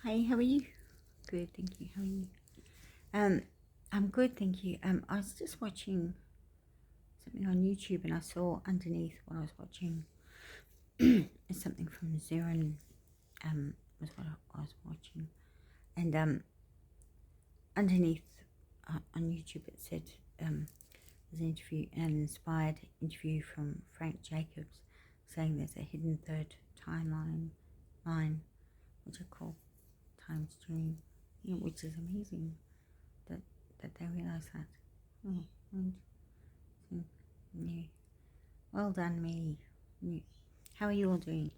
Hi, how are you? Good, thank you. How are you? Um, I'm good, thank you. I was just watching something on YouTube and I saw underneath what I was watching is something from Zirin, was what I was watching. And underneath on YouTube it said there's an interview, an inspired interview from Frank Jacobs saying there's a hidden third line, which I call time stream, which is amazing that they realise that. Oh, and, yeah. Well done, me. Yeah. How are you all doing?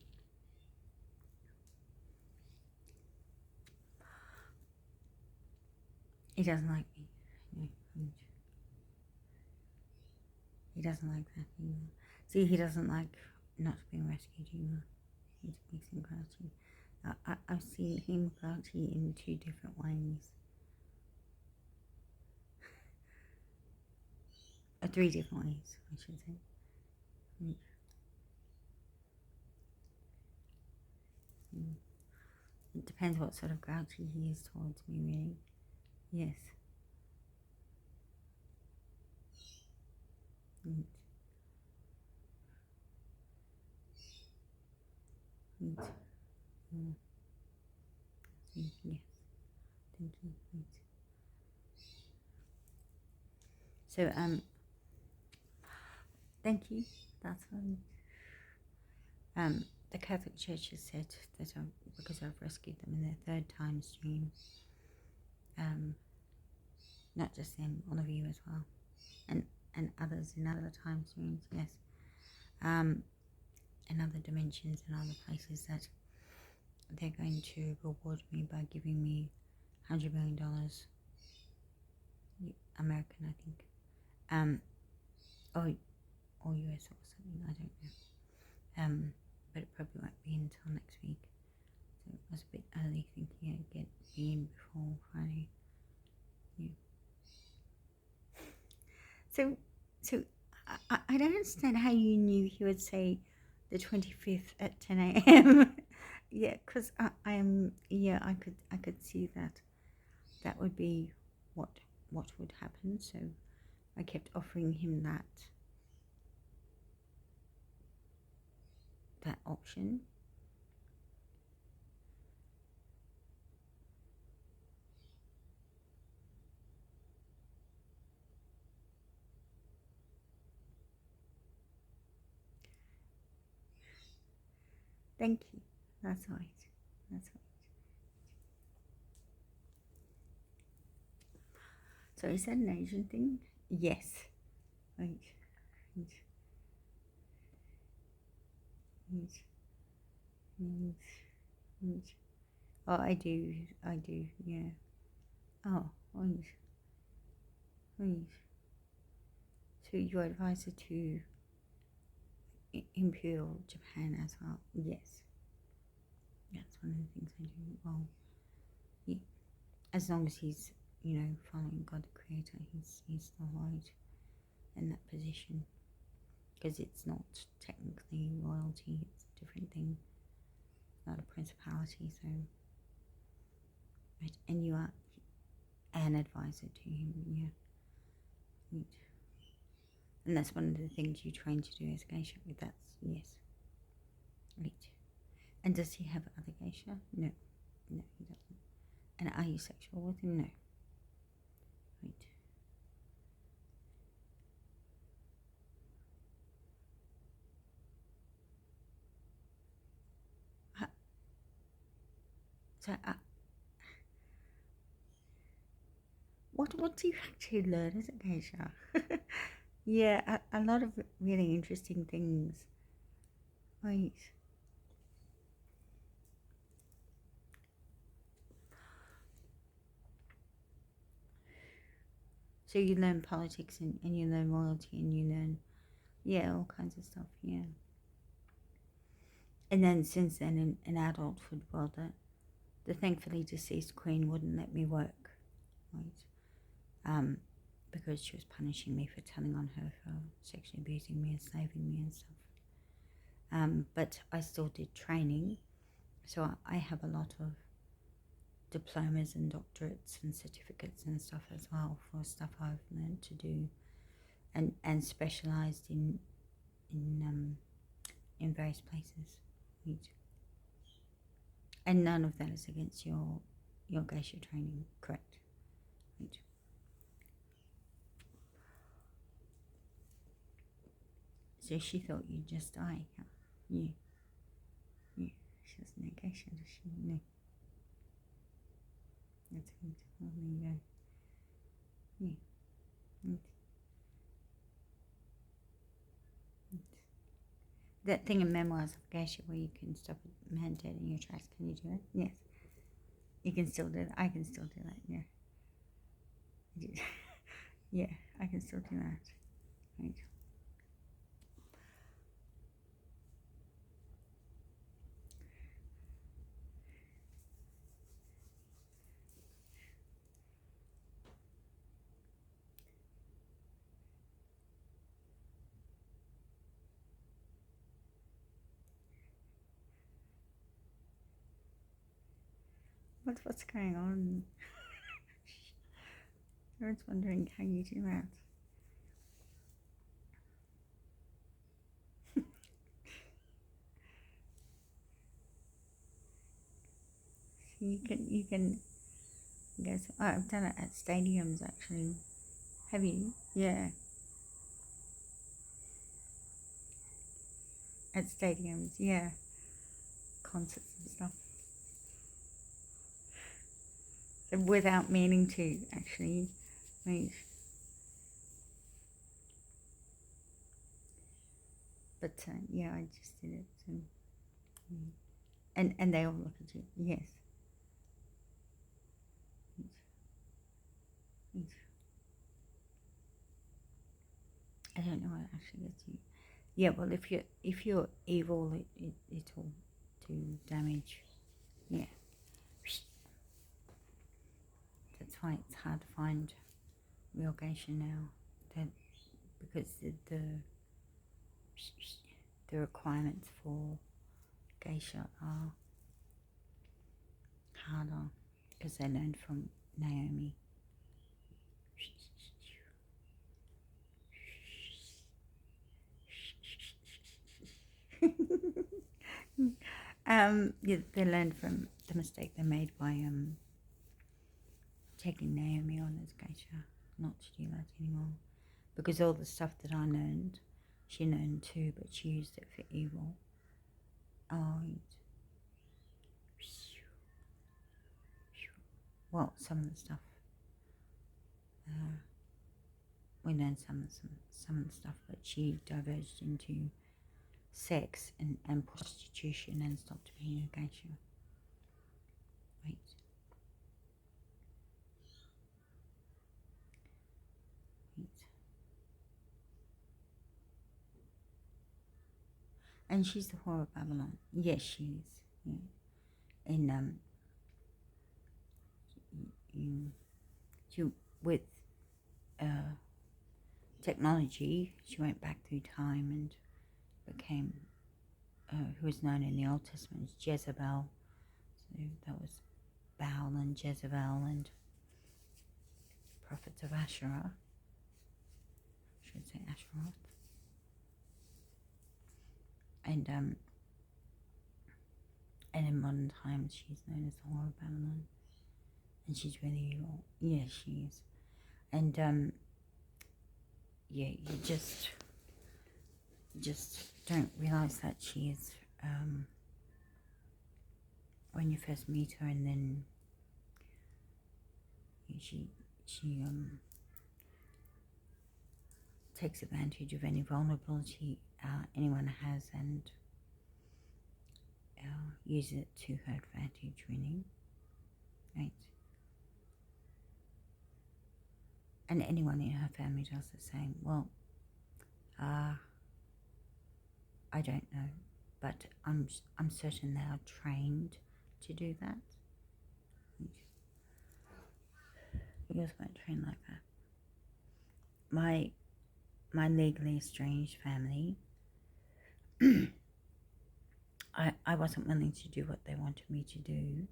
He doesn't like me. Yeah, he doesn't like that either. See, he doesn't like not being rescued either. It makes him grouchy. I've seen him grouchy in two different ways. Three different ways, I should say. Mm, mm. It depends what sort of grouchy he is towards me, really. Yes. Mm, mm, mm, yes. Thank you. So, thank you. That's fine. The Catholic Church has said that because I've rescued them in their third time stream, um, not just them, all of you as well, and others in other time streams, yes, in other dimensions and other places, that they're going to reward me by giving me $100 million, American, I think, or US or something, I don't know, but it probably won't be until next week. So it was a bit early thinking I'd get in before Friday. Yeah. So, so I don't understand how you knew he would say the 25th at 10 a.m. Yeah, because I am. Yeah, I could see that would be what would happen. So I kept offering him that option. Thank you. That's right. That's right. So is that an Asian thing? Yes. Right. Right. Right. Right. Right. Oh, I do. I do. Yeah. Oh, right. Right. So your advisor to Imperial Japan as well. Yes, that's one of the things I do. Well, he, as long as he's following God the Creator, he's still right in that position, because it's not technically royalty; it's a different thing. It's not a principality, so right. And you are an advisor to him, yeah. Right. And that's one of the things you train to do as geisha. That's yes, right. And does he have other geisha? No, no, he doesn't. And are you sexual with him? No. Right. Uh, So, what do you actually learn as a geisha? Yeah, a lot of really interesting things. Right. So you learn politics, and you learn royalty, and you learn, yeah, all kinds of stuff, yeah. And then since then, in adulthood, well, the thankfully deceased queen wouldn't let me work, right? Um, because she was punishing me for telling on her for sexually abusing me, enslaving me, and stuff. But I still did training, so I have a lot of diplomas and doctorates and certificates and stuff as well for stuff I've learned to do, and specialised in various places. Right. And none of that is against your geisha training, correct? Right. So she thought you'd just die. Huh? Yeah. She doesn't know geisha, does she? No. That's good. Well, there you go. Yeah. Right. Right. That thing in Memoirs of Geisha where you can stop a man dead in your tracks, can you do it? Yes. You can still do that. I can still do that, yeah. Yeah, I can still do that. Right. What's going on? Everyone's wondering how you do that. So you can go. Oh, I've done it at stadiums actually. Have you? Yeah, at stadiums. Yeah, concerts and stuff. So without meaning to actually, right. But yeah, I just did it. So, and they all look at you. Yes. I don't know what actually gets you. Yeah, well, if you're evil, it'll do damage. Yeah, that's why it's hard to find real geisha now. That because the requirements for geisha are harder because they learned from Naomi. Yeah, they learned from the mistake they made by taking Naomi on as geisha, not to do that anymore. Because all the stuff that I learned, she learned too, but she used it for evil. Oh, well, some of the stuff. We learned some of the stuff, but she diverged into sex and prostitution and stopped being a geisha. Right. Right. And she's the whore of Babylon. Yes, she is. Yeah. And she with technology, she went back through time and became who is known in the Old Testament as Jezebel. So that was Baal and Jezebel and prophets of Asherah. I should say Asheroth. And in modern times, she's known as the Whore of Babylon, and she's really evil. Yeah, she is. And yeah, you just don't realize that she is when you first meet her, and then she takes advantage of any vulnerability anyone has and uses it to her advantage, really. Right. And anyone in her family does the same. Well, I don't know, but I'm certain they are trained to do that. Yours weren't trained like that. My legally estranged family, I wasn't willing to do what they wanted me to do,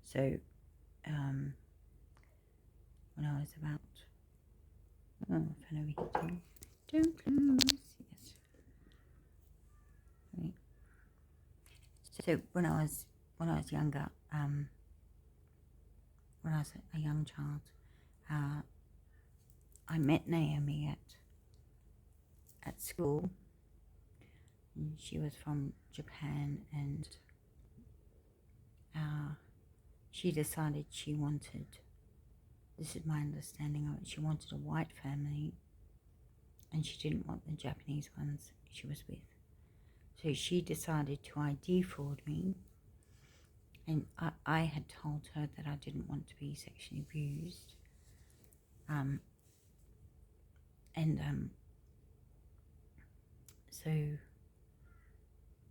so when I was about, phone overheating. Don't close. Yes. Right. So when I was younger, when I was a young child, I met Naomi at school. And she was from Japan, and she decided she wanted, this is my understanding of it, she wanted a white family, and she didn't want the Japanese ones she was with. So she decided to ID fraud me, and I had told her that I didn't want to be sexually abused.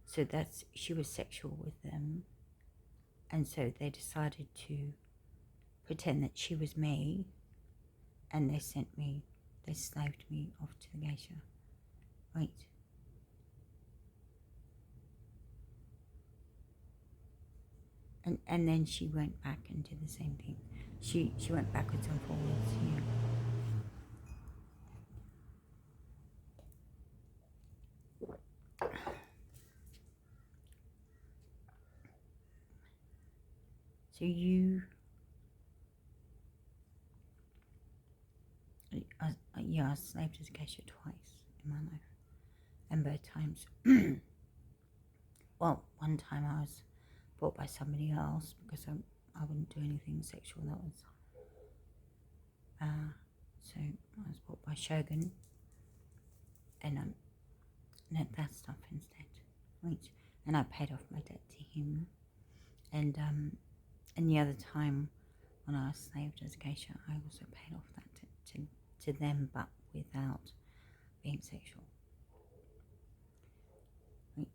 So that's, she was sexual with them, and so they decided to pretend that she was me, and they slaved me off to the geisha. Right. And then she went back and did the same thing. She went backwards and forwards, So you I was slaved as a geisha twice in my life, and both times, well, one time I was bought by somebody else because I wouldn't do anything sexual. That was so I was bought by Shogun, and that stuff instead, right? And I paid off my debt to him, and the other time when I was slaved as a geisha, I also paid off that debt to them, but without being sexual. Right.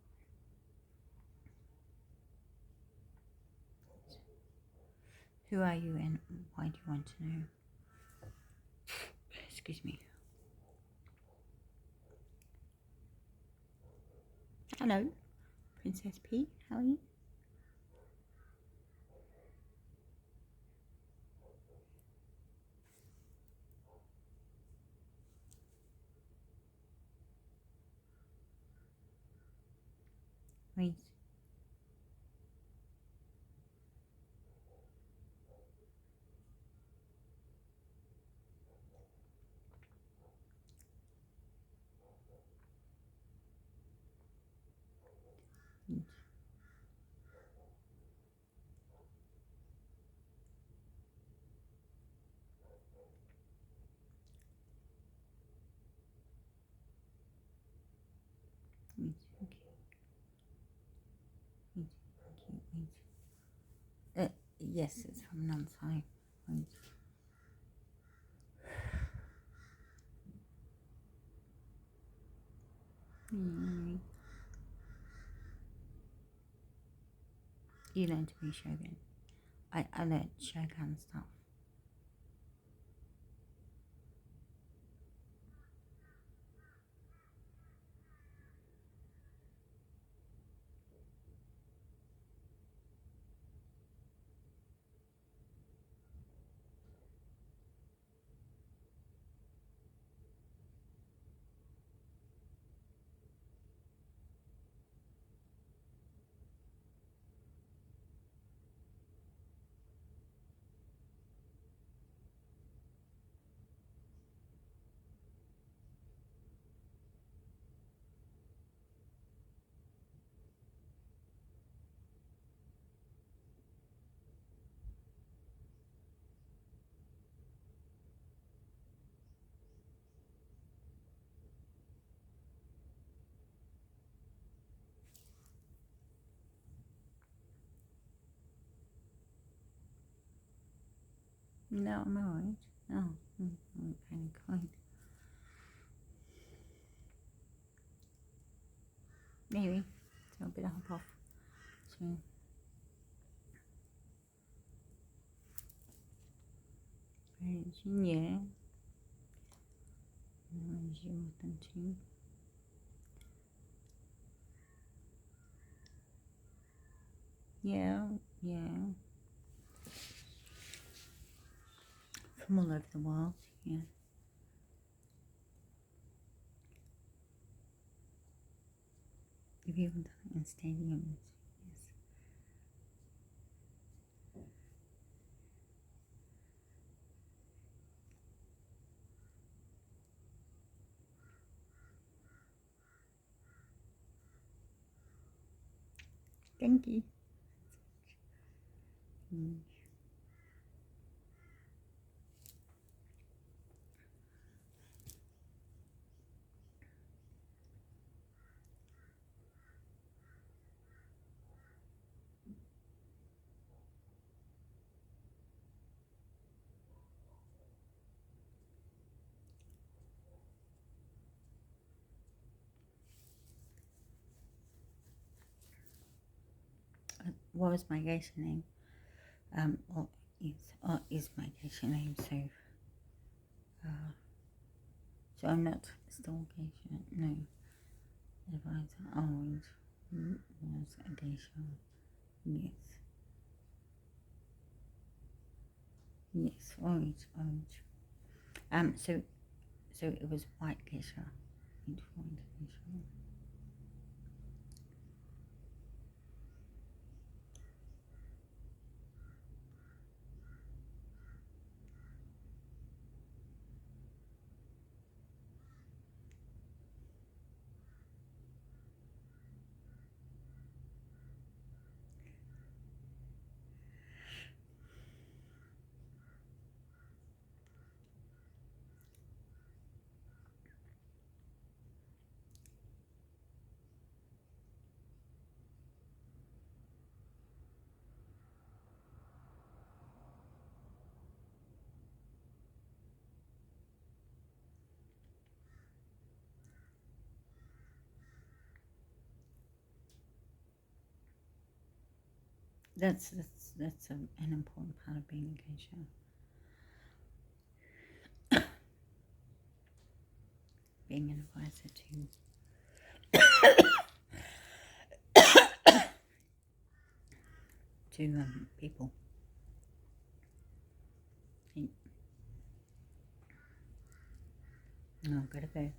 Who are you, and why do you want to know? Excuse me. Hello, Princess P. How are you? Wait. Wait. Wait. Okay. Wait. Okay. Wait. Yes, it's from Nansai. Wait. You learn to be Shogun. I learned Shogun stuff. No, I'm alright. Oh, I'm kind of kind. Maybe. So a bit of hop off. So. Yeah. Yeah, yeah. from all over the world, yeah. Have you even done it in stadiums? Yes. Thank you. Mm. What was my geisha name? Is my geisha name, so I'm not still geisha, no. Advisor, orange, was a geisha, yes. Yes, orange. So it was white geisha, white geisha. That's an important part of being a geisha. Being an advisor to people. No, gotta go.